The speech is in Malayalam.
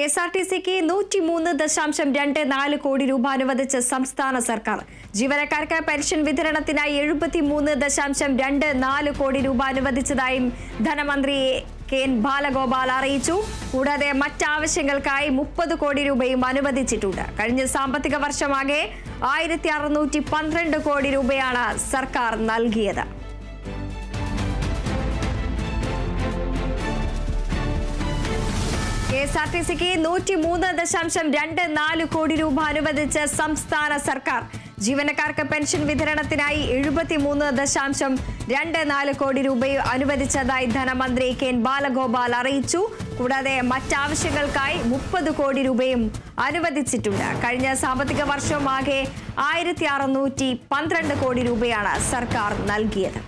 KSRTCക്ക് 103.24 കോടി രൂപ അനുവദിച്ച സംസ്ഥാന സർക്കാർ. ജീവനക്കാർക്ക് പെൻഷൻ വിതരണത്തിനായി 73.24 കോടി രൂപ അനുവദിച്ചതായും ധനമന്ത്രി KN ബാലഗോപാൽ അറിയിച്ചു. കൂടാതെ മറ്റാവശ്യങ്ങൾക്കായി 30 കോടി രൂപയും അനുവദിച്ചിട്ടുണ്ട്. കഴിഞ്ഞ സാമ്പത്തിക വർഷമാകെ 1612 കോടി രൂപയാണ് സർക്കാർ നൽകിയത്. KSRTCക്ക് 103.24 കോടി രൂപ അനുവദിച്ച സംസ്ഥാന സർക്കാർ. ജീവനക്കാർക്ക് പെൻഷൻ വിതരണത്തിനായി 73.24 കോടി രൂപ അനുവദിച്ചതായി ധനമന്ത്രി KN ബാലഗോപാൽ അറിയിച്ചു. കൂടാതെ മറ്റാവശ്യങ്ങൾക്കായി 30 കോടി രൂപയും അനുവദിച്ചിട്ടുണ്ട്. കഴിഞ്ഞ സാമ്പത്തിക വർഷമാകെ 1612 കോടി രൂപയാണ് സർക്കാർ നൽകിയത്.